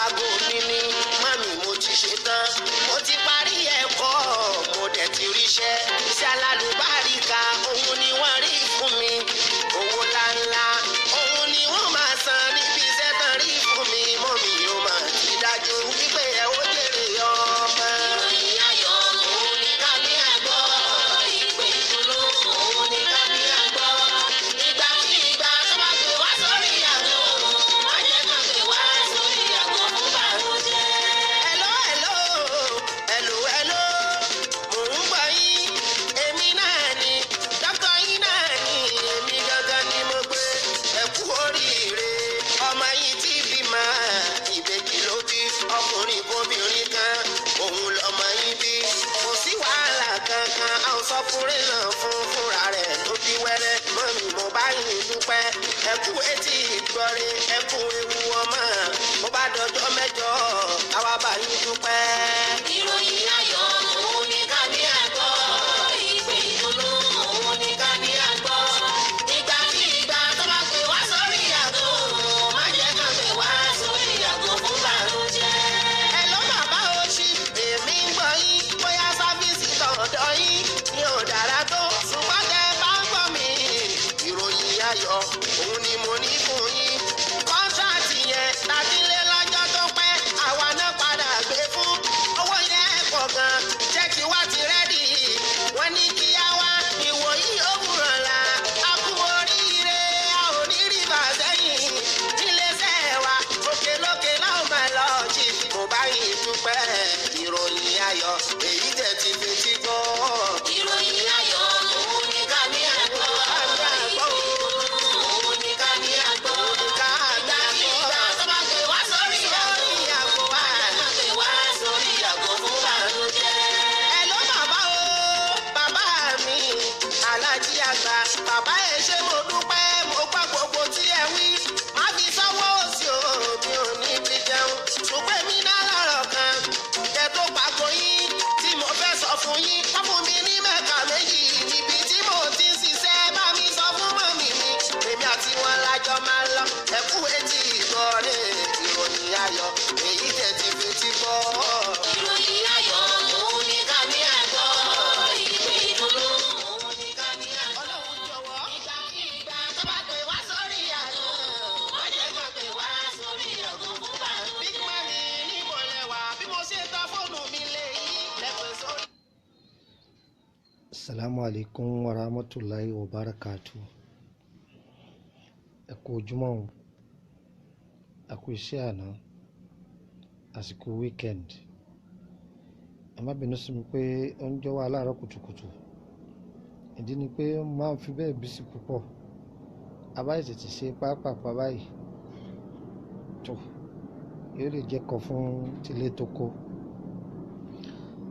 aago mi ni mami mo ti ṣetán mo ti parí ẹ̀kọ́ mo dẹ̀ ti ríṣẹ́ iṣẹ́ alálùbáríkà òun ni wọ́n rí fún mi owó ńláńlá òun ni wọ́n máa san níbi iṣẹ́ tán rí fún mi mọ́mí yóò máa ti dájú wípé ẹ ó jèrè ọmọ. ìròyìn ayọ̀ òun ni ká ní àgbọ̀ ìpè ìdùnnú òun ni ká ní àgbọ̀ ìgbà tí ìgbà tó bá gbé wá sórí àgọ́ má jẹ́ kó gbé wá sórí àgọ́ fún bàrújẹ́. hello hello hello hello mò ń gbọ́ yín èmi náà ni dókítà yín náà ni èmi gangan ni mo gbé ẹ kú oríire ọmọ yìí ti bímọ ìbejì ló bí ọkùnrin kóbìnrin kan òun lọmọ yìí bí kò sí wàhálà kankan a ò sọ fúnra náà fúnra rẹ̀ ló bí wẹ́rẹ́ mọ́mí mo bá yín dúpẹ́ ẹ kú etí ìgbọ́re ẹ kú ewu ọmọ mo bá dọjọ́ mẹ́jọ àwa bá yín dúpẹ́. ìròyìn ayọ̀ òun ni ká ní àgbọ̀ ìpè ìdùnnú òun ni ká ní àgbọ̀ ìgbà tí ìgbà tó bá gbé wá sórí àgọ́ má jẹ́ ká gbé wá sórí àgọ́ fún bàrújẹ́. ẹ ló bàbá oṣù èmi ń gbọ́ yín bóyá sáfíìsì tọ̀dọ̀ yín ni ò dára tó ṣùgbọ́n tẹ bá ń gbọ́ mi ìròyìn ayọ̀ òun ni mo ní fún yín kọ́ńtráàtì yẹn láti lé lọ́jọ́ tó pẹ́ àwa náà padà gbé fún owó yẹn pọ̀ gan ṣẹ́ẹ̀kì wá ti rẹ́dì wọ́n ní kí á wá ìwòyí òwúrọ̀ la a kú oríire a ò ní rí bàtẹ́yìn níléeṣẹ́ wa òkè lókè láwọn máa lọ jí mo bá yín dúpẹ́ ìròyìn ayọ̀ èyí tẹ̀ ti fetí gbọ́. ìròyìn ayọ̀ òun ni ká ní àgbọ̀ òun ni ká ní àgbọ̀ ìgbà tó bá gbé wá sórí àgọ́ wa gbé wá sórí àgọ́ fún bàrújẹ́. ẹ ló bàbá o bàbá mi alájí àgbà bàbá ẹ ṣé mo dúpẹ́ mo gbọ́ gbogbo tí ẹ wí má fi sọ́wọ́ òsì o mi ò ní bí jẹun ṣùgbọ́n mi náà lọ́rọ̀ kan kẹ tó pàgọ́ yín tí mo fẹ́ sọ fún yín wọ́n fún mi ní mẹ́ka méjì níbi tí mo ti ń ṣiṣẹ́ bá mi sọ fún mọ́mì mi èmi àti wọn lájọ máa ń lọ ẹ kú etí ìgbọ́rẹ̀ ìròyìn ayọ̀ èyí tẹ̀ ti fetí gbọ́. ìròyìn ayọ̀ òun ni ká ní àgbọ̀ ìpè ìdùnnú òun ni ká ní àgbọ̀. ọlọ́run jọ̀wọ́ ìgbà kí ìgbà tó bá pè wá sórí àgọ́ má jẹ́ kó pè wá sórí àgọ́ fún bàrújẹ́. big money níbo lẹ wà bí mo ṣe tọ́ fóònù mi lè yí lẹ́pẹ̀ sórí. Assalamu alaikum wa rahmatullahi wa barakatuh. Ẹ kú ojúmọ́ o, ẹ kú iṣẹ́ àná, àsìkò weekend. Ẹ má bínú sí mi pé ó ń jọ wá láàárọ̀ kùtùkùtù. Ìdí ni pé ó máa ń fi bẹ́ẹ̀ bísí púpọ̀. Abáyé tètè ṣe pápápá báyìí. Tó yóò lè jẹ́ kọ́ fún tilé tó kó.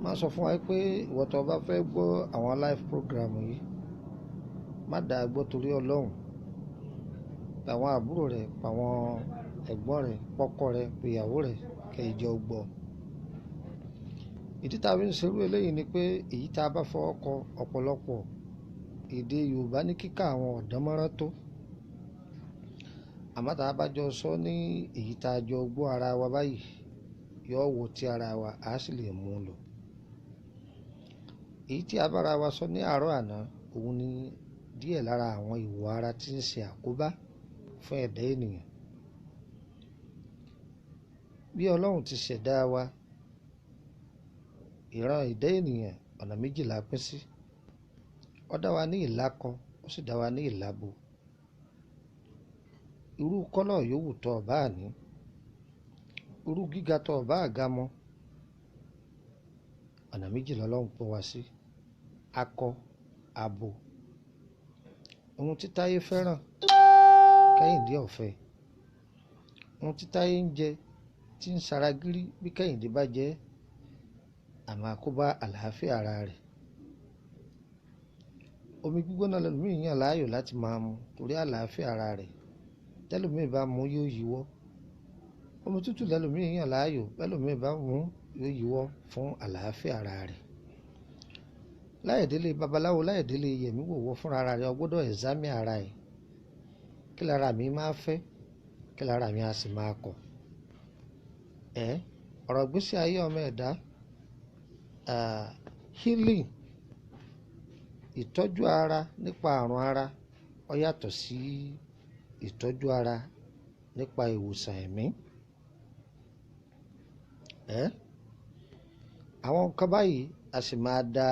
Má sọ fún wa pé ìwọ tó bá fẹ́ gbọ́ àwọn live program yìí má dàá gbọ́ torí Ọlọ́run. Àwọn àbúrò rẹ̀ àwọn ẹ̀gbọ́n rẹ̀ pọ́kọ rẹ̀ ìyàwó rẹ̀ kẹjọ gbọ́. Ìdí tá a fi ń ṣerú eléyìí ni pé èyí tá a bá fọwọ́ kọ ọ̀pọ̀lọpọ̀ èdè Yorùbá ní kíkà àwọn ọ̀dánmọ́rán tó àmọ́ tá a bá jọ sọ ní èyí tá a jọ gbọ́ ara wa báyìí yóò wò tí ara wa á sì lè mú un lò. Èyí tí a bára wa sọ ní àárọ̀ àná òun ni díẹ̀ lára àwọn ìwà ara tí ń ṣe àkóbá fún ẹ̀dá ènìyàn. Bí Ọlọ́run ti ṣẹ̀dá wa ìran ẹ̀dá ènìyàn ọ̀nà méjì la pín sí. Ó dá wa ní ìlákọ ó sì dá wa ní ìlábo. Irú kọ́lọ̀ yòówù tó o bá ní irú gíga tó o bá ga mọ́ ọ̀nà méjì lọ́lọ́run pín wa sí akọ abo. Ohun tí Táyé fẹ́ràn Kẹ́hìndé ọ̀fẹ́, ohun tí Táyé ń jẹ tí ń saragírí bí Kẹ́hìndé bá jẹ àmọ́ àkóbá àlàáfíà ara rẹ̀. Omi gbígbóná lẹ́lòmíì yàn láàyò láti máa mu torí àlàáfíà ara rẹ̀, tẹ́lòmíì bá mu yóò yíwọ́. Omi tútù lẹ́lòmíì yàn láàyò, bẹ́lòmíì bá mu yóò yíwọ́ fún àlàáfíà ara rẹ̀. Láyẹ̀délé babaláwo láyẹ̀délé yẹ̀mí wòwọ́ fúnra ara rẹ̀, o gbọ́dọ̀ ẹ̀zámì ara ẹ̀. Kí lára mi máa fẹ́, kí lára mi á sì máa kọ̀. ọ̀rọ̀ ìgbésí ayé ọmọ ẹ̀dá, healing, ìtọ́jú ara nípa àrùn ara ó yàtọ̀ sí ìtọ́jú ara nípa ìwòsàn ẹ̀mí. Àwọn nǹkan báyìí a sì máa da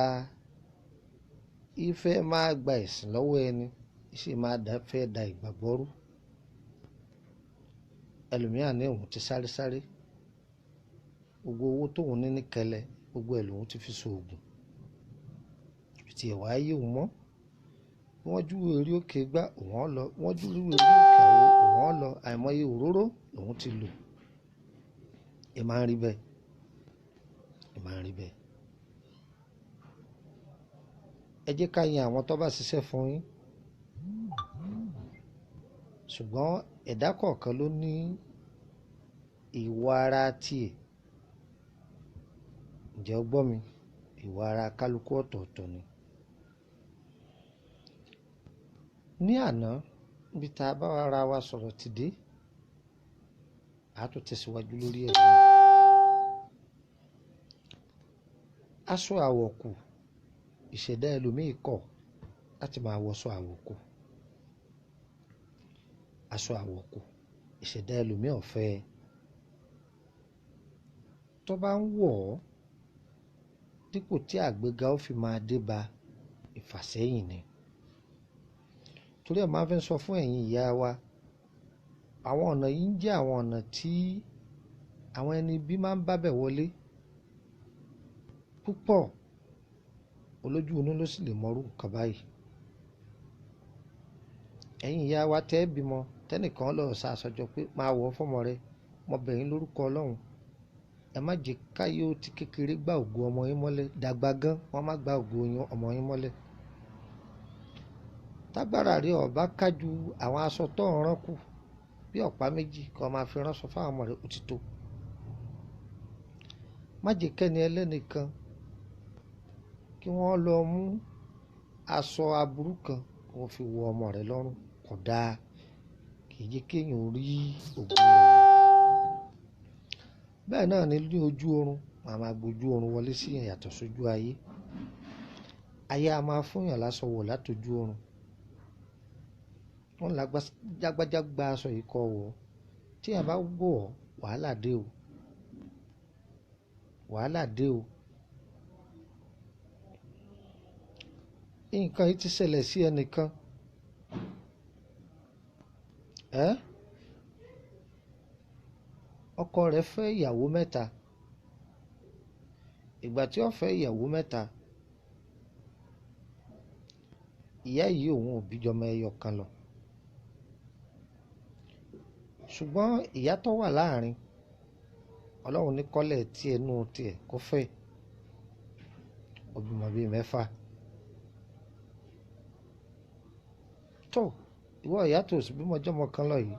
ìfẹ́ máa gba ẹ̀sìn lọ́wọ́ ẹni, sì máa fẹ́ da ìgbàgbọ́ rú. Ẹlòmíràn ní òun ti sáré gbogbo owó tóun ní kẹlẹ gbogbo ẹ̀ lòun ti fi ṣoògùn, tí ẹ̀wà ayé òun mọ́. Wọ́n júwe orí òkè gbá òun lọ, wọ́n júwe orí òkè àwo òun lọ, àìmọye òróró lòun ti lò. Ẹ máa ń rí bẹ́ẹ̀. Ẹ jẹ́ ká yin àwọn tó bá ṣiṣẹ́ fún yín, ṣùgbọ́n ẹ̀dá kọ̀ọ̀kan ló ní ìwà ara tiẹ̀. Ǹjẹ́ o gbọ́ mi? Ìwà ara kálukú ọ̀tọ̀ọ̀tọ̀ ni. Ní àná níbi tá a bá ara wa sọ̀rọ̀ ti dé, a tún tẹ̀síwájú lórí ẹ̀ lónìí. Aṣọ àwọ̀kù, ìṣẹ̀dá ẹlòmíì kọ̀ láti máa wọṣọ àwọ̀kù. Aṣọ àwọ̀kù, ìṣẹ̀dá ẹlòmíì ò fẹ́. Tó bá ń wọ̀ ọ́, dípò tí àgbéga ó fi máa dé bá, ìfàsẹ́yìn ni. Torí ẹ̀ máa fi ń sọ fún ẹ̀yin ìyá wa, àwọn ọ̀nà yìí ń jẹ́ àwọn ọ̀nà tí àwọn ẹni bí máa ń bábẹ̀ wọlé púpọ̀. Olójú inú ló sì lè mọrú nǹkan báyìí. Ẹ̀yin ìyá wa tẹ́ bímọ, tẹ́nìkan lọ ṣàṣọjọ pé máa wọ̀ fọ́mọ rẹ, mo bẹ̀ yín lórúkọ Ọlọ́run, ẹ má jẹ́ káyé ó ti kékeré gbá ògo ọmọ yín mọ́lẹ̀, dàgbà gan wọ́n má gbá ògo ọmọ yín mọ́lẹ̀. Tágbára rí ọba kájú àwọn aṣọ tó ń rán kù bí ọ̀pá méjì kó máa fi ránṣọ fáwọn ọmọ rẹ̀, ó ti tó. Má jẹ́ kẹ́ni ẹlẹ́nìkan kí wọ́n lọ mú aṣọ aburú kan kó fi wọ ọmọ rẹ̀ lọ́rùn, kò dáa. Kì í jẹ́ kéèyàn rí ògo rẹ̀ lò. Bẹ́ẹ̀ náà ni ní ojú oorun, màá máa gbójú oorun wọlé sí yàn yàtọ̀ sójú ayé. Ayé a máa fún yàn láṣọ wọ̀ látojú oorun. Wọ́n lágbájá gba aṣọ yìí kọ wọ̀, tí a bá wọ̀ ọ́, wàhálà dé o. Nǹkan yìí ti ṣẹlẹ̀ sí ẹnìkan. Ọkọ rẹ̀ fẹ́ ìyàwó mẹ́ta. Ìgbà tí ó fẹ́ ìyàwó mẹ́ta, ìyá yìí òun ò bí jọmọ ẹyọ kan lọ. Ṣùgbọ́n ìyá tó wà láàrin, Ọlọ́run ní kọ́lẹ̀ tí ẹnu tiẹ̀ kó fẹ́, ó bímọ bíi 6. Tó ìwọ ìyá tó sì bímọ jọmọ kan lọ yìí,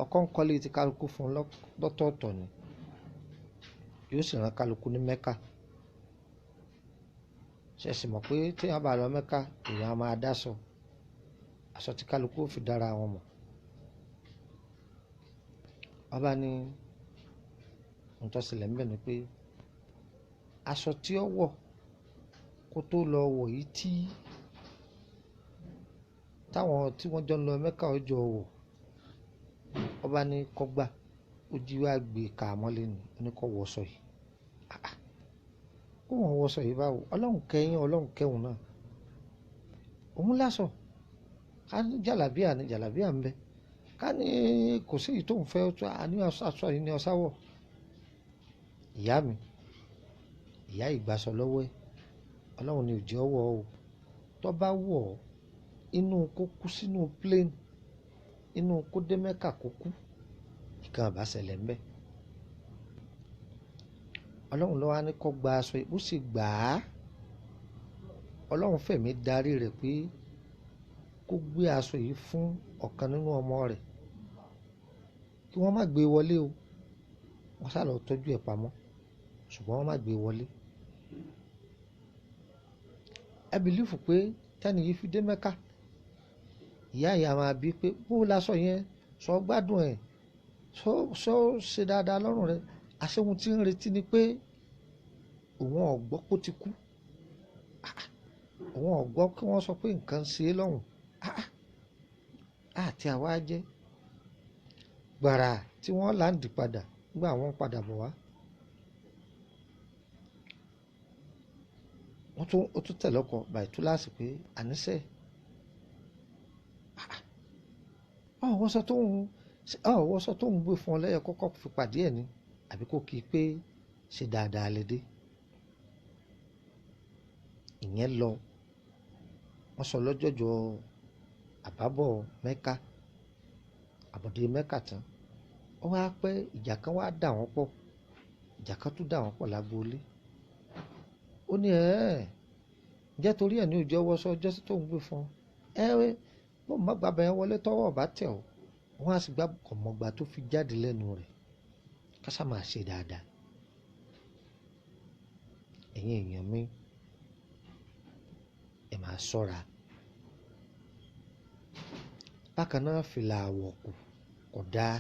ọkọ ń kọ́lé tí kálukú fún lọ́tọ̀ọ̀tọ̀ ni, yóò sì rán kálukú ní Mẹ́kà. Ṣẹ̀ṣì mọ̀ pé tí wọ́n bá lọ Mẹ́kà, èèyàn á máa dáṣọ, aṣọ tí kálukú ó fi dára wọn mọ̀. Ọba ní ohun tó ṣẹlẹ̀ ń bẹ̀ ni pé aṣọ tí ó wọ̀ kó tó lọ wọ̀ yìí táwọn tí wọ́n jọ ń lọ Mẹ́kà ó jọ wọ̀, ọba ní kó gbà, ó jí wá gbé ká mọ́lé ni, ó ní kó wọṣọ yìí. Kó wọn wọṣọ yìí báwo? Ọlọ́run kẹ́yìn, Ọlọ́run kẹ́hùn náà. Òun lásọ, ká ní jàlábíà ní jàlábíà ń bẹ, ká ní kò sí èyí tó ń fẹ́ àní aṣọ yìí ní ọ̀sáwọ̀. Ìyá mi, ìyá ìgbàsọ lọ́wọ́ ẹ̀, Ọlọ́run ni ò jẹ́ ọwọ́ o. Tó bá wọ̀ ọ́, inú kó kú sínú plane, inú kó dé Mẹ́kà kó kú, ìkan àbá ṣẹlẹ̀ ń bẹ. Ọlọ́run ló wá ní kó gba aṣọ yìí, ó sì gbà á. Ọlọ́run fẹ̀mí darí rẹ̀ pé kó gbé aṣọ yìí fún ọ̀kan nínú ọmọ rẹ̀, kí wọ́n má gbé wọlé o. Wọ́n sá lọ tọ́jú ẹ̀ pamọ́, ṣùgbọ́n wọ́n má gbé wọlé. Ẹ bìlífù pé tẹ́ni yìí fi dé Mẹ́kà, ìyá ìyá máa bí pé bó láṣọ yẹn, sọ gbádùn ẹ̀, sọ ṣe dáadáa lọ́rùn rẹ̀. àṣé ohun tí ń retí ni pé òun ò gbọ́ kó ti kú, òun ò gbọ́ kí wọ́n sọ pé nǹkan ń ṣe é lọ́hùn, àti àwa jẹ́ gbàrà tí wọ́n láǹdì padà nígbà wọ́n padà bọ̀ wá. ó tún tẹ̀lé ọkọ̀ báyìí túláàsì pé àníṣe ọ̀wọ́sọ tó ń gbé fún ọ lẹ́yọ kọ́kọ́ fi pàdé ẹ̀ ni àbí kò kí i pé ṣe dáadáa lè dé. ìyẹn lọ wọ́n sọ lọ́jọ́jọ́ àbábọ̀ Mẹ́kà àbọ̀dé Mẹ́kà tán ó wá pẹ́ ìjà kan wá dà wọ́n pọ̀, ìjà kan tún dà wọ́n pọ̀ lágboolé. ó ní ǹjẹ́ torí ẹ̀ ní òjò ọwọ́sọ ọjọ́ sí tó ń gbé fún ọ bó má gba bẹ̀yẹn wọlé tọ́wọ́ ọ̀bá tẹ̀ ọ́ wọ́n á sì gbá kọ̀mọ̀gbà tó fi jáde lẹ́nu rẹ̀ kásá máa ṣe dáadáa. ẹ̀yin èèyàn mi ẹ máa ṣọ́ra. bákan náà fìlà àwọ̀kù kò dáa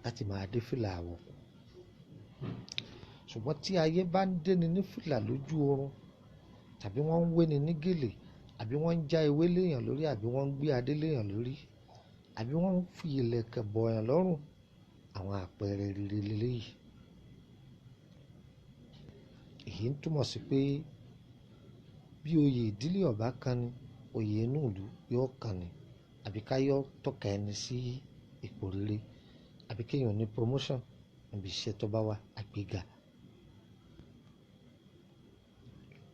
láti máa dé fìlà àwọ̀kù, ṣùgbọ́n tí ayé bá ń déni ní fìlà lójú oorun tàbí wọ́n ń wéni ní gèlè àbí wọ́n ń já ewé léèyàn lórí àbí wọ́n ń gbé adé léèyàn lórí àbí wọ́n ń fi ìlẹ̀kẹ̀ bọ̀yàn lọ́rùn, àwọn àpẹẹrẹ rere lélẹ́yìí. èyí ń túmọ̀ sí pé bí oyè ìdílé ọba kan ni oyè inú ìlú yóò kan ni, àbí ká yọ tọ́ka ẹni sí ipò rere, àbí kéèyàn ní promotion níbi iṣẹ́ tó bá wà, àgbéga.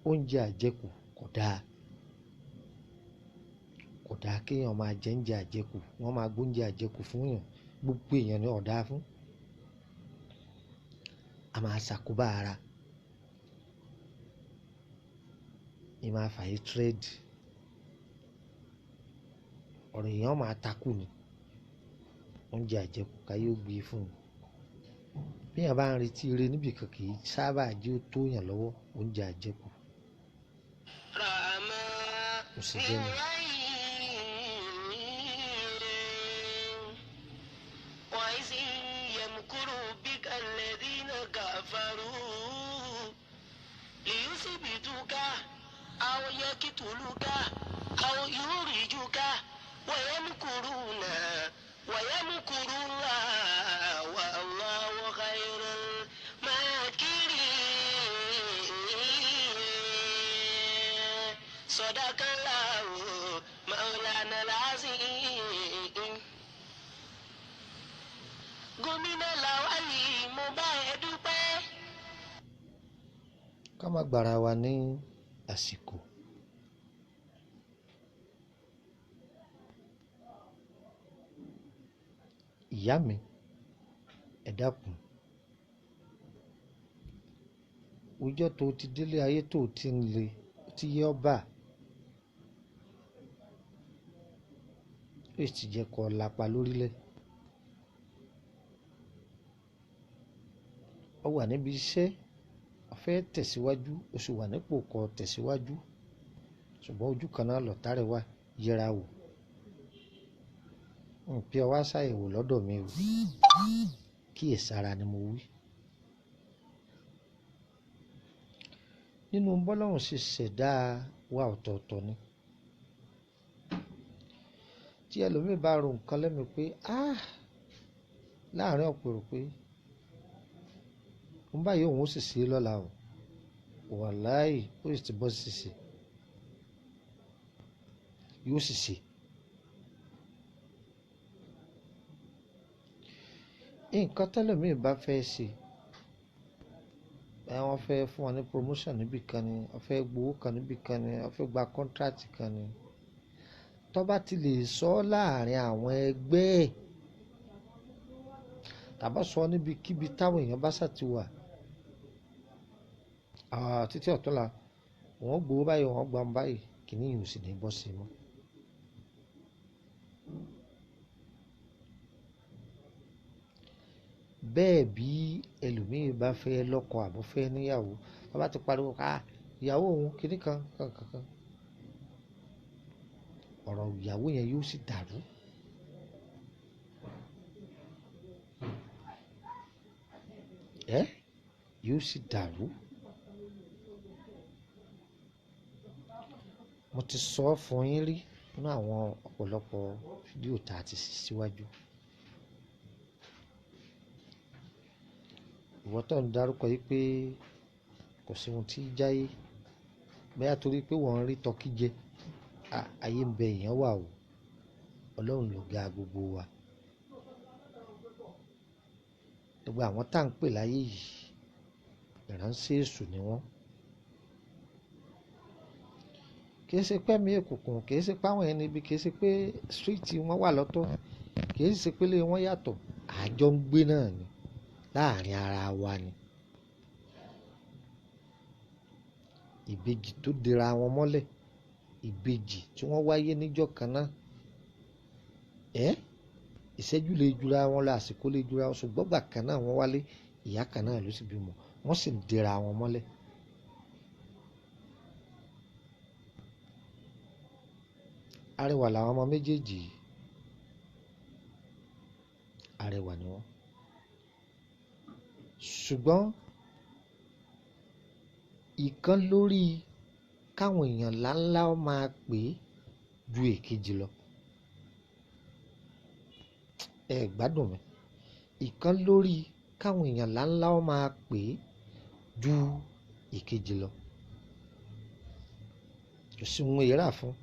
oúnjẹ àjẹkù kò dáa, kò dáa kéèyàn máa jẹ oúnjẹ àjẹkù, wọ́n máa gbóúnjẹ àjẹkù fún èèyàn, gbogbo èèyàn ni ọ̀dá fún, a máa ṣàkóbá ara, ì máa fàyè tírèdì, ọ̀rọ̀ èèyàn máa takú ni. oúnjẹ àjẹkù káyé ó gbé fún un. bí èèyàn bá ń retí ire níbìkan kì í sábà jẹ́ ó tó yàn lọ́wọ́ oúnjẹ àjẹkù. kò sì jẹ́ mi. ويمكر الله والله خير الماكرين صدق الله مولانا العظيم. gómìnà Lawali mo bá ẹ dúpẹ́. ká má gbára wa ní àsìkò. ìyá mi ẹ dákun, ọjọ́ tó ti délé ayé tó ti ń le tí yẹ ọba ó sì jẹ́ kó lápá lórílẹ̀. ó wà níbi iṣẹ́ ó fẹ́ tẹ̀síwájú, ó sì wà nípò kó tẹ̀síwájú, ṣùgbọ́n ojú kan náà lọ̀tá rẹ̀ wà, yẹra wò. bí ọ wá ṣàyẹ̀wò lọ́dọ̀ mi o, kíyèsára ni mo wí. nínú bọ́lọ́run ṣe ṣẹ̀dá wa ọ̀tọ̀ọ̀tọ̀ ni. tí ẹlòmíì bá ro nǹkan lẹ́mi pé láàrin ọ̀pọ̀ èrò pé òun báyìí òun ó sì ṣe lọ́la o, wàláì ó sì ti bọ́ sí ṣe, yóò sì ṣe. nǹkan tẹ́lẹ̀míì bá fẹ́ ṣe, wọ́n fẹ́ fún wọn ní promotion níbì kan ni, wọ́n fẹ́ gbowó kan níbì kan ni, wọ́n fẹ́ gba contract kan ni, tó bá ti lè sọ láàrin àwọn ẹgbẹ́ ẹ̀ tàbá sọ níbikíbi táwọn èèyàn bá ṣàti wà, títí ọ̀túnla wọ́n gbowó báyìí wọ́n gbà báyìí, kìíní yìí ò sì ní bọ́ sí i mọ́. bẹ́ẹ̀ bí ẹlòmíì bá fẹ́ lọ́kọ àbó fẹ́ níyàwó, wọ́n bá ti pariwo ìyàwó òun kìíní kan kankan, ọ̀rọ̀ ìyàwó yẹn yóò sì dàrú. yóò sì dàrú. Mo ti sọ fún yín rí nínú àwọn ọ̀pọ̀lọpọ̀ fídíò tá a ti ṣe síwájú. Ìwọ tó ń dárúkọ yìí pé kò sí ohun tí jáyé bẹ́ẹ̀ torí pé wọ́n rí tọ́kí jẹ ayé ń bẹ èèyàn wà o. Ọlọ́run ló ga gbogbo wa. Gbogbo àwọn tá à ń pè láyé yìí ìránṣẹ́ èṣù ni wọ́n. Kì í ṣe pé mi òkùnkùn, kì í ṣe pé àwọn ẹni ibi, kì í ṣe pé stíríìtì wọn wà lọ́tọ̀, kì í ṣe pé ilé wọn yàtọ̀. Àjọ ń gbé náà ni, láàrin ara wa ni. Ìbejì tó dira wọn mọ́lẹ̀, ìbejì tí wọ́n wáyé níjọ́ kan náà. Ìṣẹ́jú lè jura wọn lọ, àsìkò lè jura wọn, ṣùgbọ́n gbà kan náà wọ́n wálé, ìyá kan náà ló sì bímọ, wọ́n sì ń dira wọn mọ́lẹ̀. Arẹwà làwọn ọmọ méjèèjì, arẹwà ni wọ́n. Ṣùgbọ́n ìkan lórí káwọn èèyàn ńláńlá máa pè é ju èkejì lọ. Ẹ gbádùn mi. Ìkan lórí káwọn èèyàn ńláńlá máa pè é ju èkejì lọ. Kò sí ohun èèrà fún.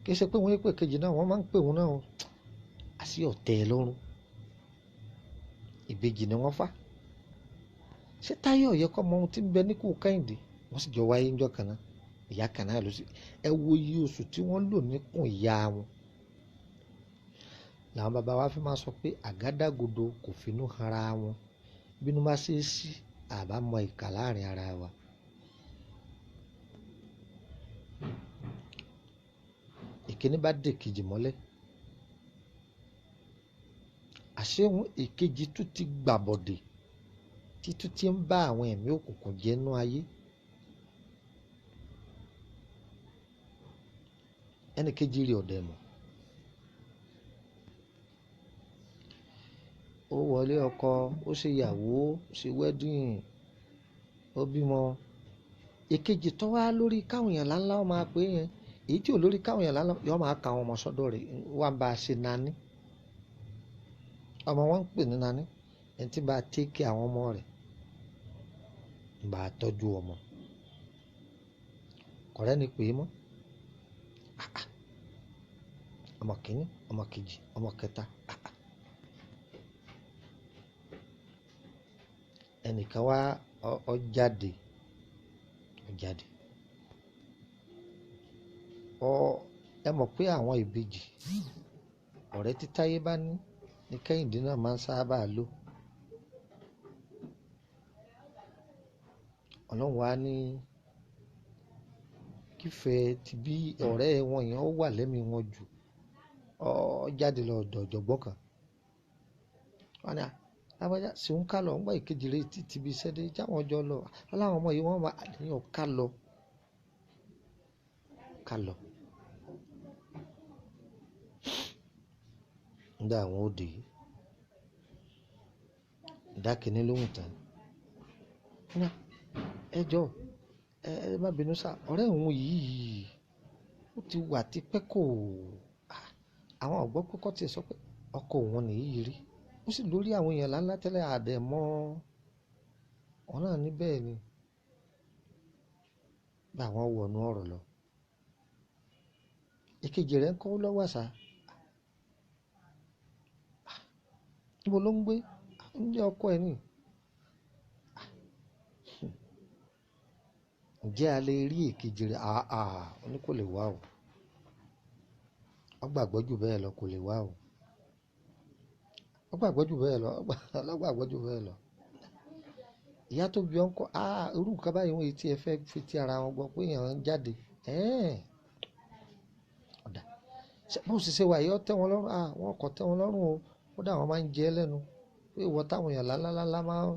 Kì í ṣe pé wọ́n pè kejì náà, wọ́n máa ń pè wọ́n náà àṣì ọ̀tẹ̀ lọ́rùn. Ìbejì ni wọ́n fà. Ṣé Táyọ̀ yẹ kọ́ mọ ohun tí ń bẹ níkù Kẹ́hìndé? Wọ́n sì jọ wáyé ńjọ́ kan náà, ìyá kan náà ló sì. Ẹ wo iye oṣù tí wọ́n lò níkùn ìyá wọn. Làwọn bàbá wa fi máa sọ pé àgádágodo kò finú hanra wọn. Bínú bá ṣe é sí àbá mọ ìkà láàrin ara wa. Ìkíní bá dè kejì mọ́lẹ̀. Àṣé ìkejì tún ti gbàbọ̀dè títún tí ń bá àwọn ẹ̀mí òkùnkùn jẹ́ nú ayé. Ẹnì kejì rí ọ̀dẹ̀ mọ̀. Ó wọlé ọkọ, ó ṣe ìyàwó, ó ṣe wedding, ó bímọ. Èkejì tó wá lórí káwọn èèyàn ńláńlá máa pè é yẹn, èyí tí ò lórí káwọn èèyàn ńláńlá yóò máa ka àwọn ọmọ sọ́dọ̀ rẹ̀, wá ń bá a ṣe nání. Ọmọ wọn ń pè ní nání, ẹni tí bá a tẹ́kì àwọn ọmọ rẹ̀, ń bá a tọ́jú ọmọ. Kọ̀rẹ́ ni pè é mọ́. Ọmọ kìíní, ọmọ kejì, ọmọ kẹta. Ẹnìkan wá ọ jáde. Ẹ mọ̀ pé àwọn ìbejì ọ̀rẹ́ tí Táyé bá ní Kẹ́hìndé náà máa ń sábà lò. Ọlọ́run wá ní kífẹ́ ti bí ọ̀rẹ́ wọn yẹn ó wà lẹ́mìí wọn jù. Ọ jáde lọ ọ̀dọ̀ ọ̀jọ̀gbọ́n kan. Wọ́n ní lábájá sì ń ká lọ, ń gbà ìkejì rẹ̀ títí bí iṣẹ́ dé jáwọn ọjọ́ lọ. Aláwọn ọmọ yìí wọ́n máa àníyàn ká lọ. Nígbà àwọn òde ìdákẹ́ni lóhùn tán. Ẹ jọ̀ọ́, ẹ má bínú sá, ọ̀rẹ́ òun yìí ó ti wà tipẹ́ kò. Àwọn ọ̀gbọ́n kọ́kọ́ tiẹ̀ sọ pé ọkọ òun nìyí rí. Ó sì lórí àwọn èèyàn ńláńlá tẹ́lẹ̀ àdẹ̀mọ́ wọn náà níbẹ̀ ni. Bá wọn wọnú ọ̀rọ̀ lọ. Èkejì rẹ̀ ń kọ́ lọ́wọ́ àṣà. Níbo ló ń gbé? Ní ọkọ ẹ̀ ni. Ǹjẹ́ a lè rí èkejì rẹ̀? Ó ní kò lè wá o. Ó gbàgbọ́ jù bẹ́ẹ̀ lọ, kò lè wá o. Ó gbàgbọ́ jù bẹ́ẹ̀ lọ. Ìyá tó bí ọkọ, irú nǹkan báyìí wọ́n ti ẹ fẹ́ fi ti ara wọn gbọ́ pé èèyàn ń jáde. Ọ̀dà. Bó sì ṣe wà yìí, ó tẹ́ wọn lọ́rùn. Wọ́n kò tẹ́ wọn lọ́rùn o. Ó dà wọ́n máa ń jẹ lẹ́nu. Pé ìwọ táwọn èèyàn lálálálá máa ń,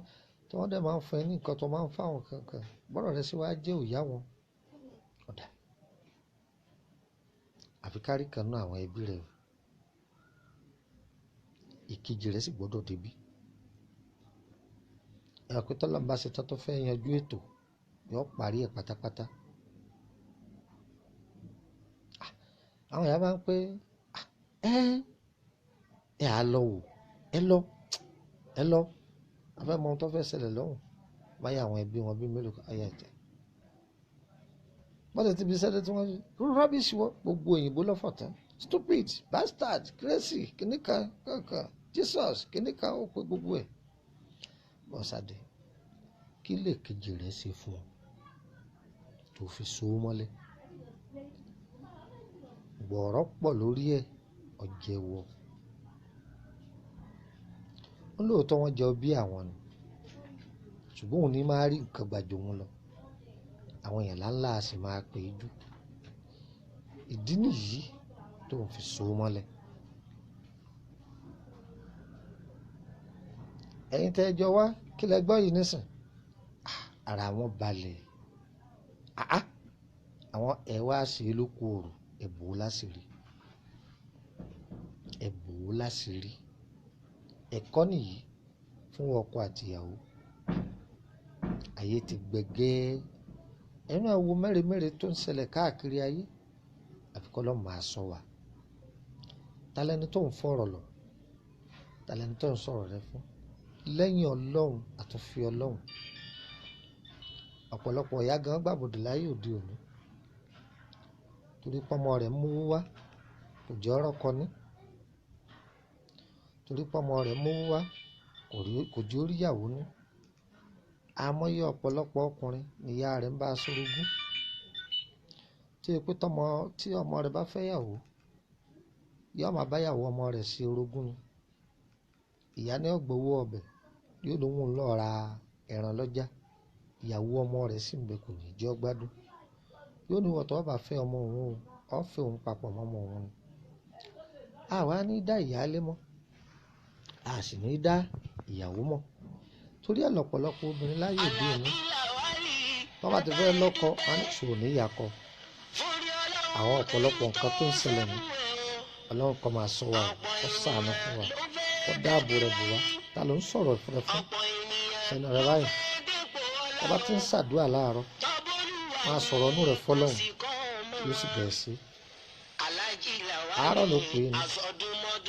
tí wọ́n dẹ̀ máa ń fún ẹ ní nǹkan tó máa ń fáwọn kankan. Bọ́rọ̀ rẹ sí wá jẹ́ òyà wọn. Ọ̀dà. Àfi kárí kan náà àwọn ẹbí rẹ̀. Ìkejì rẹ̀ sì gbọ́dọ̀ débí. ẹ̀rọ pé tọ́lọ́ bá ṣe tán tó fẹ́ yanjú ètò yóò parí ẹ̀ pátápátá. àwọn èèyàn bá ń pé ẹ á lọ wò ẹ lọ afẹ́ mọ ohun tó fẹ́ ṣẹlẹ̀ lọ́hùn báyà àwọn ẹbí wọn bí mélòó kan ayé ẹ̀jẹ̀ wọ́n ti bí sẹ́dẹ̀ tí wọ́n ṣe rubbish wọ́n gbogbo òyìnbó lọ́fọ̀ tán stupid bastard crazy kìnìkan kankan Jesus kìnìkan ó pé gbogbo ẹ̀ bọ́sàdé kí lè kejì rẹ̀ ṣe fún ọ tó fi so mọ́lẹ̀ gbọ̀rọ̀ pọ̀ lórí ẹ̀ ọ̀jẹ̀wọ̀ ó lóòótọ́ wọ́n jẹ bí àwọn ni ṣùgbọ́n òun ní máa rí nǹkan gbàjọ wọn lọ àwọn èèyàn láńlá sì máa pè é jù ìdí nìyí tó ń fi so mọ́lẹ̀. ẹ̀yin tẹ́ ẹ jọ wá kí lẹ gbọ́ yìí nísìn ara wọn balẹ̀ àwọn ẹ̀ wá sí i lóko òrò ẹ̀bù láṣìírí ẹ̀kọ́ nìyí fún ọkọ àtìyàwó ayé ti gbẹgẹ́ ẹnu àwo mẹ́rẹ̀mẹ́rẹ̀ tó ń ṣẹlẹ̀ káàkiri ayé àfikọ́ lọ́ máa sọ wa talẹ́ni tó ń fọ̀rọ̀ lọ talẹ́ni tó ń sọ̀rọ̀ rẹ fún lẹ́yìn ọlọ́run àtúnfi ọlọ́run ọ̀pọ̀lọpọ̀ ìyá gan gbàbọ̀dọ̀ láyé òde òní torí pọ́mọ rẹ̀ mówó wá kò jẹ́ ọ̀rọ̀ kọ ní torí pọ́mọ rẹ̀ mówó wá kò jẹ́ oríyàwó ní àmọ́yé ọ̀pọ̀lọpọ̀ ọkùnrin níyà rẹ̀ ń bá a sorogún tí o pé tí ọmọ rẹ̀ bá fẹ́ yàwó yóò máa báyàwó ọmọ rẹ̀ sí orogún ni ìyá ní ọgbọ̀wọ́ ọbẹ̀ yóò lóun lọ ra ẹran lọ́jà ìyàwó ọmọ rẹ̀ sì ń bẹ kò ní jẹ́ ọgbádùn yóò ní wọ́tọ̀ ọba fẹ́ ọmọ òun ó fẹ́ òun papọ̀ mọ́ ọmọ òun ni àwa ní dá ìyáálé mọ́ a sì ní dá ìyàwó mọ́ torí ẹ̀ lọ́pọ̀lọpọ̀ obìnrin láyé òde òní wọ́n bá ti fẹ́ lọ́kọ wọn ní ṣòro níyàkọ àwọn ọ̀pọ̀lọpọ̀ nǹkan tó ń ṣẹlẹ̀ ní ọlọ́run kó máa sọ wa ó ṣàánú fún wa ó dáàbò rẹ̀ bò wá ta ló ń sọ̀rọ̀ ìfúnra fún ẹnu rẹ̀ báyìí ọba tí ń ṣàdúrà láàárọ̀ máa sọ̀rọ̀ inú rẹ̀ fọlọ́hún yóò sì bẹ̀rẹ̀ sí àárọ̀ ló pè é ní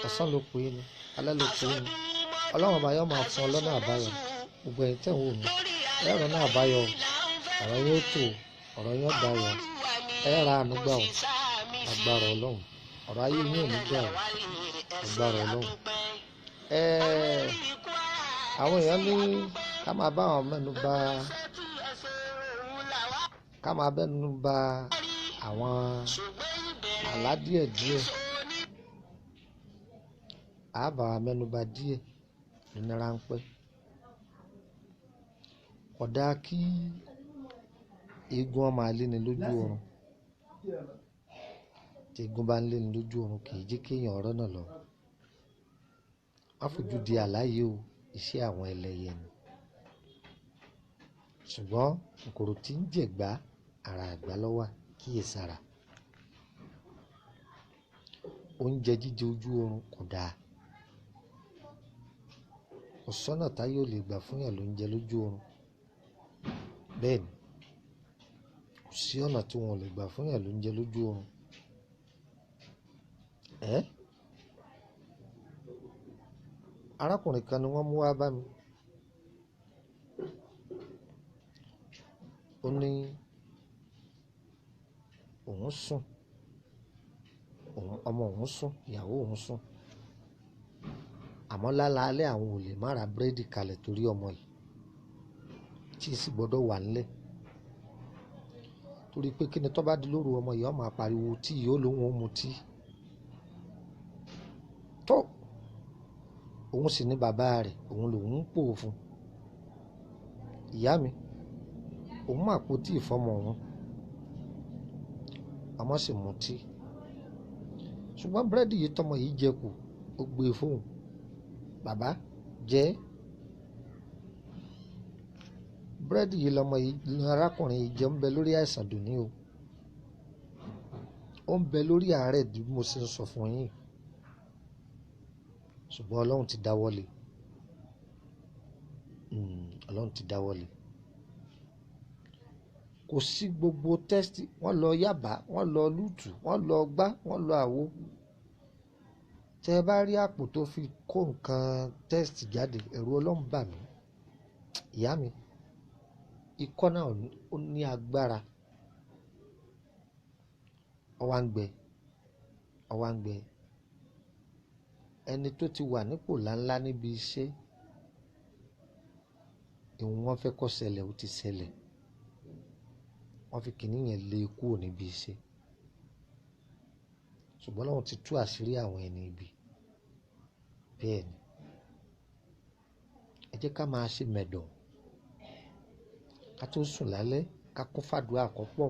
ọ̀sán ló pè é ní alẹ́ ló pè é ní ọlọ́run ọba yóò máa fún ọ lọ́nà àbáyọ gbogbo ẹ̀yin tẹ̀ ń wò mí ẹ̀rọ náà àbáyọ ọ̀rọ̀ yóò tó ọ̀rọ̀ yóò dayọ̀ ẹ̀ ra àánú gbà ọ́ agbára ọlọ́run ọ̀rọ̀ ayé yín ò ní gbà ọ́ agbára ọlọ́run. àwọn èèyàn ní ká máa bá àwọn mẹ́nu bà àwọn àlá díẹ̀díẹ̀ àbá mẹ́nu bà díẹ̀ nínú ráńpẹ́ kódà kí eégún ọmọ alẹ́ ni lójú oorun tí eégún bá ń lé ni lójú oorun kì í jẹ́ kéèyàn ọ̀rọ̀ náà lọ wọ́n fojú di àláyé o iṣẹ́ àwọn ẹlẹ́yẹ ni ṣùgbọ́n kòkòrò tí ń jẹ̀gbá ara àgbà lọ́wọ́ kíyèsára oúnjẹ jíjẹ ojú oorun kò dáa kò sọ́nà táyé ò lè gbà fún yàn lóúnjẹ lójú oorun bẹ́ẹ̀ ni kò sí ọ̀nà tí wọn ò lè gbà fún yàn lóúnjẹ lójú oorun arákùnrin kan ni wọ́n mú wá bá mi ó ní òun sùn ọmọ òun sùn ìyàwó òun sùn àmọ́ lálaalẹ́ àwọn ò lè má ra búrẹ́dì kalẹ̀ torí ọmọ yìí tí sì gbọ́dọ̀ wà nílẹ̀ torí pé kí ni tó bá di lóru ọmọ yìí ó máa pariwo tí yóò lóun ó mu tí tó òun sì ní bàbá rẹ̀ òun lòun ń pò fún ìyá mi òun máa po tí ìfọmọ òun ọmọ sì mu tí ṣùgbọ́n búrẹ́dì yìí tọmọ yìí jẹ kù ó gbé e fóun bàbá jẹ búrẹ́dì yìí lọmọ yìí arákùnrin yìí jẹ ń bẹ lórí àìsàn dòní o ó ń bẹ lórí àárẹ̀ bí mo ṣe ń sọ fún yín. ṣùgbọ́n ọlọ́run ti dáwọ́lé Ọlọ́run ti dáwọ́lé. Kò sí gbogbo tẹ́sítì, wọ́n lọ Yábà, wọ́n lọ Lútù, wọ́n lọ Gbá, wọ́n lọ Àwo. Tẹ́ ẹ bá rí àpò tó fi kó nǹkan tẹ́sítì jáde, ẹ̀rù Ọlọ́run bà mí. Ìyá mi, ikọ́ náà ó ní agbára. Ọwá ń gbẹ. Ẹni tó ti wà nípò ńláńlá níbi iṣẹ́, ìwọ̀n wọn fẹ́ kó ṣẹlẹ̀ ó ti ṣẹlẹ̀. Wọ́n fi kìíní yẹn lé kúrò níbi iṣẹ́. Ṣùgbọ́n Ọlọ́run ti tú àṣírí àwọn ẹni ibi. Bẹ́ẹ̀ ni, ẹ jẹ́ ká máa ṣe mẹ̀dọ̀. Ká tó sùn lálẹ́, ká kún fàdúrà àkọ́pọ̀.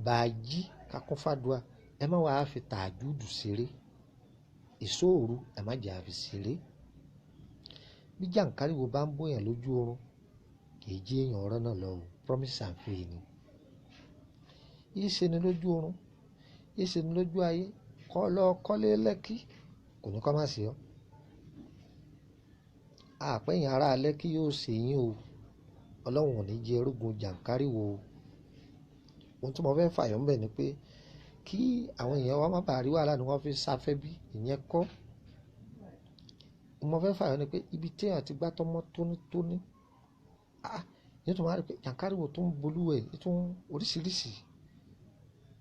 Bàájí ká kún fàdúrà. Ẹ má wàá fi tàjúdù ṣeré. Ìṣóòru ẹ má jẹ́ àfi ṣeré. Bí jàǹkáríwò bá ń bóyàn lójú oorun, kì í jí èèyàn ọ̀rọ̀ náà lọ o. Promise and faith ni. Yìí ṣe ni lójú oorun, yìí ṣe ni lójú ayé. Kọ́ lọ kọ́lé Lẹ́kí, kò ní kọ́ má ṣe ọ́. Àpẹ́yìn ará Lẹ́kí yóò ṣe yín o. Ọlọ́run ò ní jẹ́ orógun jàǹkáríwò o. Ohun tí mo fẹ́ fàyọ̀ ń bẹ̀ ni pé kí àwọn èèyàn wa má bàa rí wàhálà ni wọ́n fi sáfẹ́ bí ìyẹn kọ́. Mo fẹ́ fàyọ̀ ni pé ibi tí èèyàn ti gbá tọ́mọ́ tónítóní, yóò tún máa rí pé jàǹkáríwò tó ń bolúwẹ̀ tó ń oríṣiríṣi.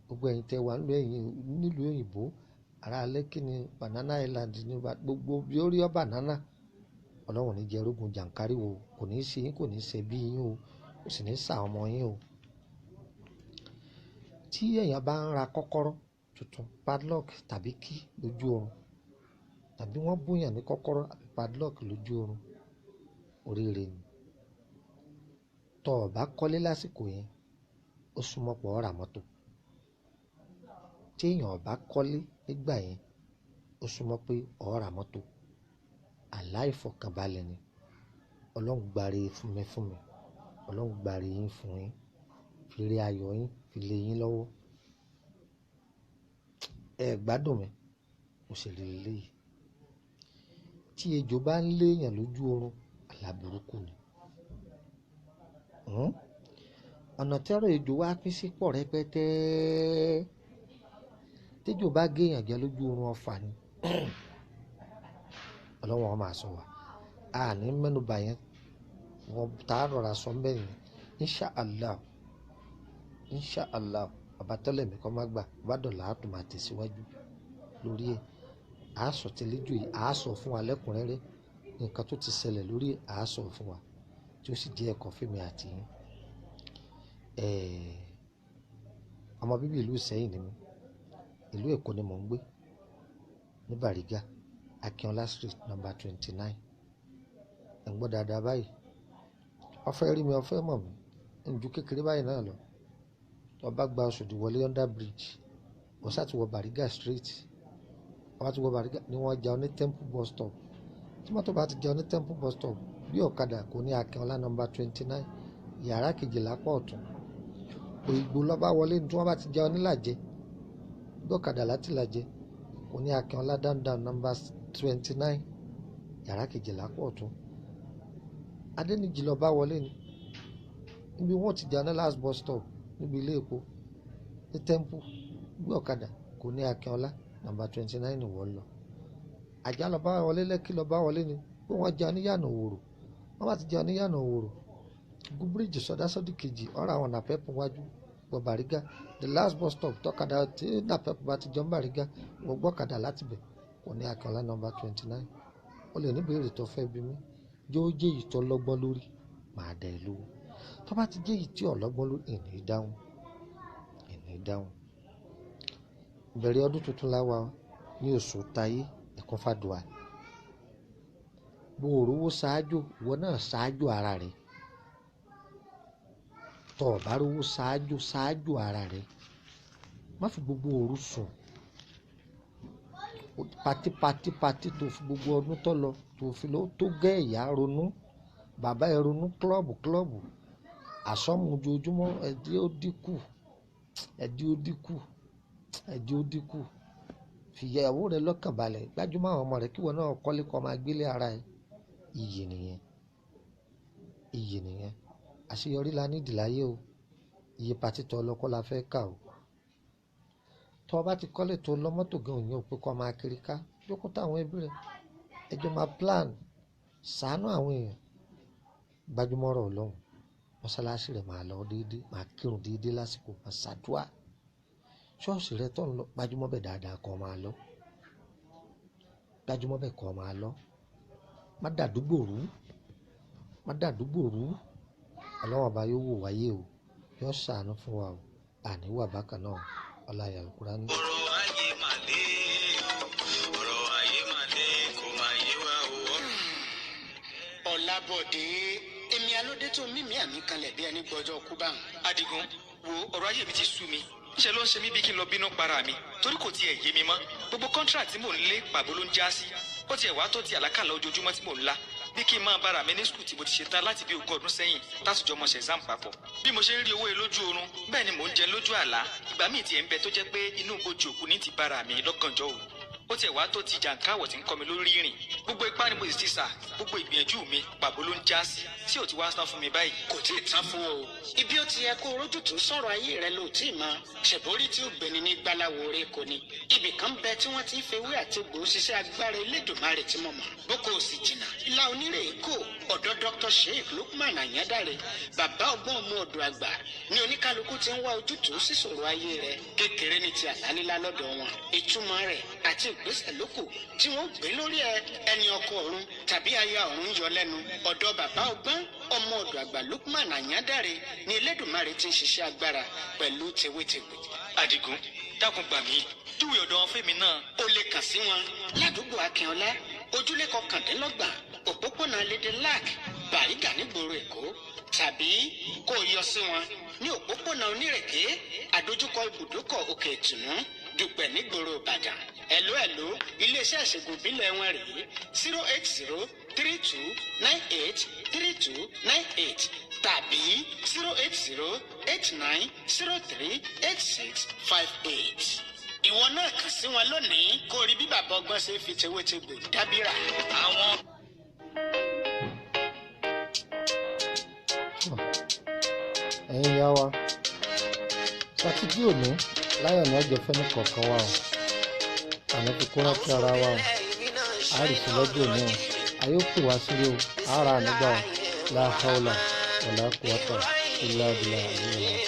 Gbogbo ẹ̀yin tẹ́ wà nílùú òyìnbó, ará Lẹ́kí ni, Banana Island ni, gbogbo bí ó rí ọ́ banana. Ọlọ́run ò ní jẹ́ orógun jàǹkáríwò, kò ní ṣe yín, kò ní ṣe bí yín o, kò sì ní ṣà ọmọ yín o. Tí èèyàn bá ń ra kọ́kọ́rọ́ tuntun, padlock tàbí key lójú oorun, tàbí wọ́n búyàn ní kọ́kọ́rọ́ àbí padlock lójú oorun, oríire ni. Tọ́ ọ bá kọ́lé lásìkò yẹn, ó súnmọ́ pọ̀ ó ra mọ́tò. Tí èèyàn ò bá kọ́lé nígbà yẹn, ó súnmọ́ pé ó ra mọ́tò. Aláìfọkànbalẹ̀ ni. Ọlọ́run gbáre fún mi. Ọlọ́run gbáre yín fún yín. Fi ire ayọ̀ yín fi lé yín lọ́wọ́. Ẹ gbádùn mi, mo sì lè léyìí. Tí ejò bá ń léèyàn lójú oorun, àlá burúkú ni. Ọ̀nà tẹ́rọ ejò wá pín sí pọ̀ rẹpẹtẹ. Tẹ́jò bá géèyàn jẹ lójú oorun, ọfà ni. Ọlọ́run ó máa sọ wá. A ní mẹ́nubà yẹn, wọ́n tá a rọra sọ ń bẹ̀yìn. Insha Allah, bàbá tẹ́lẹ̀ mi kọ́ má gbà, bá dọ̀là á tún máa tẹ̀síwájú lórí ẹ̀. A sọ tẹ́lẹ̀jọ́ yìí, a sọ fún wa lẹ́kùnrẹ́rẹ́ nǹkan tó ti ṣẹlẹ̀ lórí ẹ̀, a sọ fún wa tí ó sì jẹ́ ẹ̀kọ́ fèmí àti yín. Ọmọ bíbí ìlú Ìṣẹ́yìn ni mí, ìlú Èkó ni mò ń gbé, ní Bàrígà, Akínọlá Street number 29. Ẹ̀ ń gbọ́ dáadáa báyìí. Ó fẹ́ rí mi, ó fẹ́ mọ̀ mí, ju kékeré báyìí náà lọ. Tó bá gba Òṣòdì wọlé under bridge, ó sá ti wọ Bàrígà street. Wọ́n ti wọ Bàrígà ni wọ́n já ní Temple bus stop. Tí mọ́tò bá ti já ní Temple bus stop, bí ọ̀kadà kò ní Akínọlá number 29, yàrá kejìlá pọ̀ ọ̀tún. Òyìnbó lọ́ba wọlé ní tí wọ́n bá ti já ní Làjẹ́, bí ọ̀kadà láti Làjẹ́ kò ní Akínọlá down number 29, yàrá kejìlá pọ̀ ọ̀tún. Adéníjì lọ́ba wọlé ni níbi wọ́n ti já ní last bus stop níbi ilé epo ní Temple, bí ọ̀kadà kò ní Akínọlá number 29 wọ́n lọ. Àjà lọ́ba wọlé, Lẹ́kí lọ́ba wọlé ni pé wọ́n já níyànà Òwòrò. Wọ́n bá ti já níyànà Òwòrò, gún bíríìjì sọdásọ́dí kejì, ọ̀rọ̀ àwọn nàpẹ́pù wájú gbọ́ Bàrígà. The last bus stop tọ́kadà tí nàpẹ́pù bá ti jọ ń Bàrígà, wọ́n gbọ́kadà láti bẹ̀ kò ní Akínọlá number 29. Ó lè ní ìbéèrè tó fẹ́ bí mi, yóò jẹ́ èyí tó lọ́gbọ́n lórí, màá dá ẹ lówó. Tó bá ti jẹ́ èyí tí ò lọ́gbọ́n lórí, ìní dáhùn. Ìbẹ̀rẹ̀ ọdún tuntun láwa ní oṣù Táyé, ẹ̀kún fàdúà. Bó rówó ṣáájú, ìwọ náà ṣáájú ara rẹ̀. Tó o bá rówó ṣáájú ara rẹ̀. Má fi gbogbo òru sùn. Pati tó fi gbogbo ọdún tó lọ tó fi lọ tó gẹ́ ìyá ronú, bàbá ẹ ronú, klọ́ọ̀bù. Àsọmù ojoojúmọ́ ẹ̀dí ó dínkù. Fìyàwó rẹ lọ́kàn balẹ̀, gbájúmọ́ àwọn ọmọ rẹ kí wọn náà kọ́lé kọ́ máa gbélé ara ẹ. Iyì nìyẹn. iyì nìyẹn. Àṣeyọrí la nídìí láyé o, iye pàtí tó ọlọ́kọ́ la fẹ́ kà o. Tó o bá ti kọ́lé tó lọ mọ́tò gan òyìn òpé kọ́ máa kiri ká, jókòó táwọn ẹbí rẹ̀ ẹjọ́ máa plan, ṣàánú àwọn èèyàn, gbajúmọ̀rọ̀ Ọlọ́run, mọ́sálásí rẹ̀ máa lọ déédéé, máa kírun déédéé lásìkò, máa ṣàdúà. Ṣọ́ọ̀ṣì rẹ̀ tó ń lọ gbajúmọ̀ bẹ̀ dáadáa kọ́ máa lọ, gbajúmọ̀ bẹ̀ kọ́ máa lọ, má dàdúgbò rú, má dàdúgbò rú. Ọlọ́run ọba yóò wò wáyé o, yóò ṣàánú fún wa o, àníwà bákan náà ọláyà Al-Qur'ani. ọ̀rọ̀ ayé mà lé ọ̀rọ̀ ayé mà lé kò má yé wa o. Ọlábọ̀dé èmi alódé tó mímí àmì kanlẹ̀ bí ẹni gbọ́jọ́ kú bá ń. Adigun wo ọ̀rọ̀ ayé mi ti sú mi, ṣe ló ń ṣe mí bí kí n lọ bínú para mi torí kò tiẹ̀ yé mi mọ́. Gbogbo contract tí mò ń lé pàbó ló ń já sí. Ó tiẹ̀ wá tó ti àlákàlà ojoojúmọ́ tí mò ń la bí kí n máa bára mi ní skul tí mo ti ṣe tán láti bí 20 ọdún sẹ́yìn tásùjọ́ mọ̀ ṣe exam papọ̀. Bí mo ṣe ń rí owó lójú oorun bẹ́ẹ̀ ni mò ń jẹ lójú àlá. Ìgbà míì tiẹ̀ ń bẹ tó jẹ́ pé inú ibojì òkú ní ti bára mi lọ́gànjọ́ òru. Ó tiẹ̀ wá tó ti jàǹkáwọ̀ tí ń kọ́ mi lórí ìrìn. Gbogbo ipá ni mo sì ti sà, gbogbo ìgbìyànjú mi pàbó ló ń já sí tí ò ti wá tán fún mi báyìí. Kò tí ì tán fún o. Ibi ó ti yẹ kó rójú tó sọ̀rọ̀ ayé rẹ ló tí ì mọ. Ṣèbórí tí ó gbéni ní gbáláwo orí kò ní. Ibì kan bẹ tí wọ́n ti ń fewé àti egbò ṣiṣẹ́ agbára Elédùmarè tí mo mọ̀. Boko ò sì jìnnà. Ilá onírè kò ọ̀dọ̀ Dr. Sheikh Lukman Anyadare. Bàbá ọgbọ́n ọmọ ọ̀dọ̀ àgbà ní oníkálukú ti ń wá ojútùú sí ṣòro ayé rẹ̀. Kékeré ní ti àlálílá lọ́dọ̀ wọn. Ìtumọ̀ rẹ̀ àti ìgbésẹ̀ lókù tí wọ́n gbé lórí ẹni ọkọ ọ̀run tàbí aya ọ̀run yọ lẹ́nu. Ọ̀dọ̀ bàbá ọgbọ́n ọmọ ọ̀dọ̀ àgbà Lukman Anyadare ní Elédùmarè ti ń ṣiṣẹ́ agbára pẹ̀lú tewétegbè. Adigun dákun gbà mí júwe ọ̀dọ̀ wọn fẹ́mi náà. O lè kàn sí wọn ládùúgbò Akínọlá ojúlé 29 òpópónà lédè lac Bàrígà nígboro Èkó tàbí kó o yọ sí wọn ní òpópónà Onírèké àdójúkọ ibùdókọ̀ Òkè Ìtùnú Dùgbẹ̀ nígboro Ìbàdàn. Ẹ̀ló iléeṣẹ́ ìṣègùn ìbílẹ̀ wọn rèé 08032983298 tàbí 08089038658. Ìwọ náà kàn sí wọn lónìí kó rí bí bàbá ọgbọ́n ṣe fi tewétegbò dábìrà. Àwọn ẹ̀yin ìyá wa, sátidé òní láyọ̀ ní ọjọ́ fẹ́ni kọ̀ọ̀kan wa o, àmì fi kó rántí ara wa o, àrísí lọ́jọ́ òní o, ayé ó pè wá sílé o, ara nígbà o, la hawla wala quwwata illa billah àlẹ́ ìlànà.